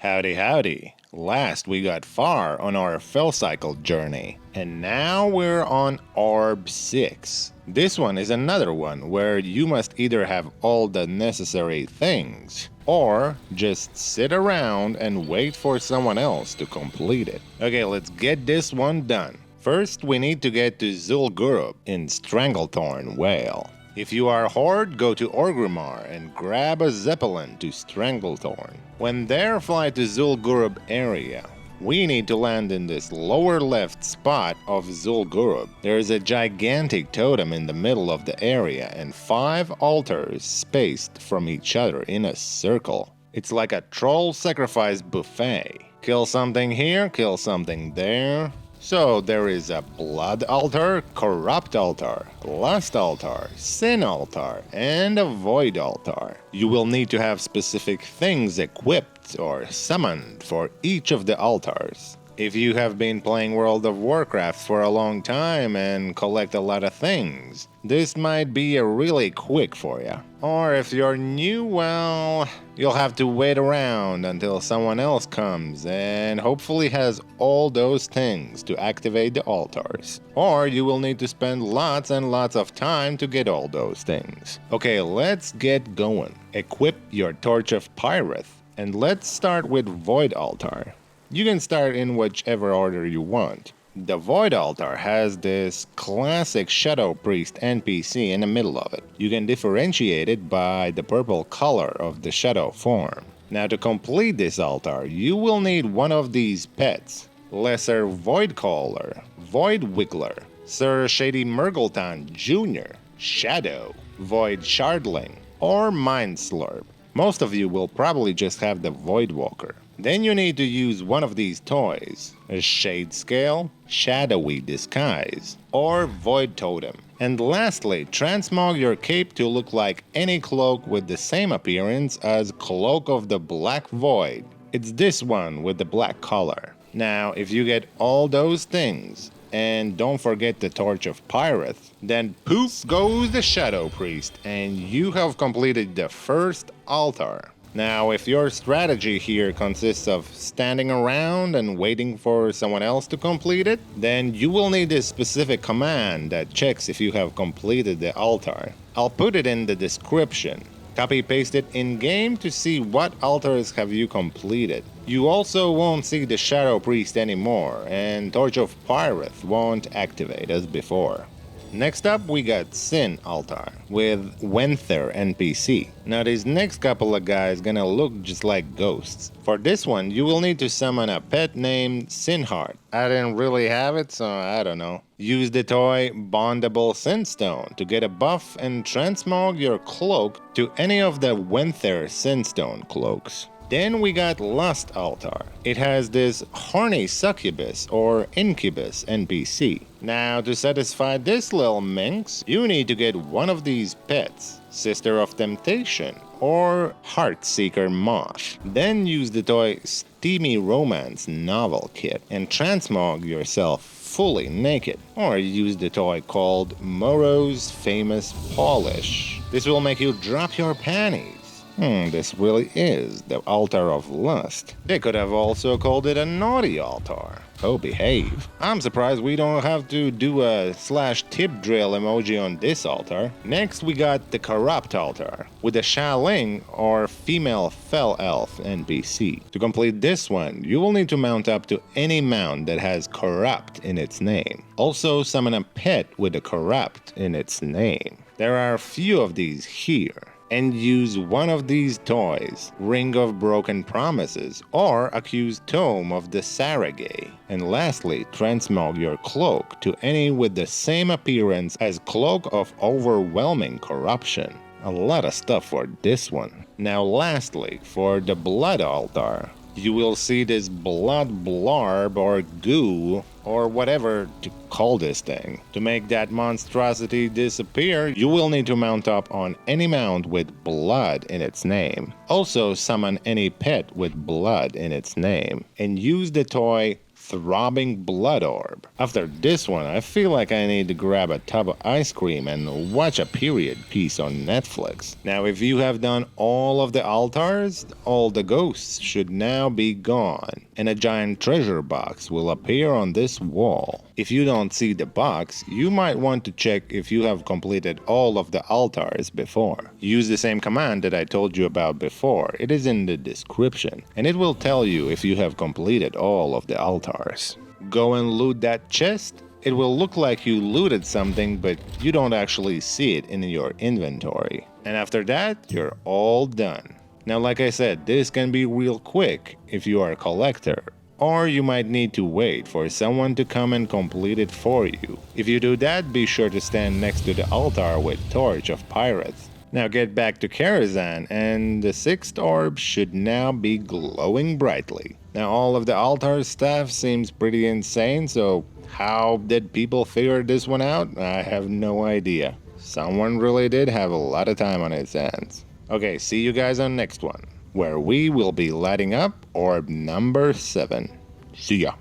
Howdy howdy. Last we got far on our Felcycle journey, and now we're on Orb 6. This one is another one where you must either have all the necessary things, or just sit around and wait for someone else to complete it. Okay, let's get this one done. First, we need to get to Zul'Gurub in Stranglethorn Vale. If you are Horde, go to Orgrimmar and grab a Zeppelin to Stranglethorn. When there, fly to Zul'Gurub area. We need to land in this lower left spot of Zul'Gurub. There is a gigantic totem in the middle of the area and 5 altars spaced from each other in a circle. It's like a troll sacrifice buffet. Kill something here, kill something there. So there is a blood altar, corrupt altar, lust altar, sin altar, and a void altar. You will need to have specific things equipped or summoned for each of the altars. If you have been playing World of Warcraft for a long time and collect a lot of things, this might be a really quick for you. Or if you're new, well, you'll have to wait around until someone else comes and hopefully has all those things to activate the altars. Or you will need to spend lots and lots of time to get all those things. Okay, let's get going. Equip your Torch of Pyrreth, and let's start with Void Altar. You can start in whichever order you want. The Void Altar has this classic Shadow Priest NPC in the middle of it. You can differentiate it by the purple color of the shadow form. Now to complete this altar, you will need one of these pets. Lesser Void Caller, Void Wiggler, Sir Shady Murgleton Jr., Shadow, Void Shardling, or Mind Slurp. Most of you will probably just have the Void Walker. Then you need to use one of these toys, a Shade Scale, Shadowy Disguise, or Void Totem. And lastly, transmog your cape to look like any cloak with the same appearance as Cloak of the Black Void. It's this one with the black color. Now, if you get all those things, and don't forget the Torch of Pyrreth, then poof goes the Shadow Priest, and you have completed the first altar. Now, if your strategy here consists of standing around and waiting for someone else to complete it, then you will need a specific command that checks if you have completed the altar. I'll put it in the description. Copy-paste it in-game to see what altars have you completed. You also won't see the Shadow Priest anymore, and Torch of Pyrreth won't activate as before. Next up, we got Sin Altar with Wenther NPC. Now these next couple of guys gonna look just like ghosts. For this one, you will need to summon a pet named Sinheart. I didn't really have it, so I don't know. Use the toy Bondable Sinstone to get a buff and transmog your cloak to any of the Wenther Sinstone cloaks. Then we got Lust Altar. It has this horny succubus or incubus NPC. Now to satisfy this little minx, you need to get one of these pets, Sister of Temptation or Heartseeker Moth. Then use the toy Steamy Romance Novel Kit and transmog yourself fully naked. Or use the toy called Moro's Famous Polish. This will make you drop your panties. This really is the Altar of Lust. They could have also called it a Naughty Altar. Oh, behave. I'm surprised we don't have to do a /tip drill emoji on this altar. Next, we got the Corrupt Altar, with a Shaling or female Fell Elf NPC. To complete this one, you will need to mount up to any mount that has Corrupt in its name. Also, summon a pet with a Corrupt in its name. There are a few of these here. And use one of these toys, Ring of Broken Promises or Accused Tome of the Saragay. And lastly, transmog your cloak to any with the same appearance as Cloak of Overwhelming Corruption. A lot of stuff for this one. Now lastly, for the Blood Altar, you will see this blood blarb or goo or whatever to call this thing. To make that monstrosity disappear, you will need to mount up on any mount with blood in its name. Also summon any pet with blood in its name and use the toy Throbbing Blood Orb. After this one, I feel like I need to grab a tub of ice cream and watch a period piece on Netflix. Now, if you have done all of the altars, all the ghosts should now be gone, and a giant treasure box will appear on this wall. If you don't see the box, you might want to check if you have completed all of the altars before. Use the same command that I told you about before. It is in the description, and it will tell you if you have completed all of the altars. Go and loot that chest. It will look like you looted something, but you don't actually see it in your inventory. And after that, you're all done. Now, like I said, this can be real quick if you are a collector, or you might need to wait for someone to come and complete it for you. If you do that, be sure to stand next to the altar with Torch of Pyrreth. Now get back to Karazhan, and the 6th orb should now be glowing brightly. Now all of the altar stuff seems pretty insane, so how did people figure this one out? I have no idea. Someone really did have a lot of time on his hands. Okay, see you guys on next one, where we will be lighting up orb number 7. See ya.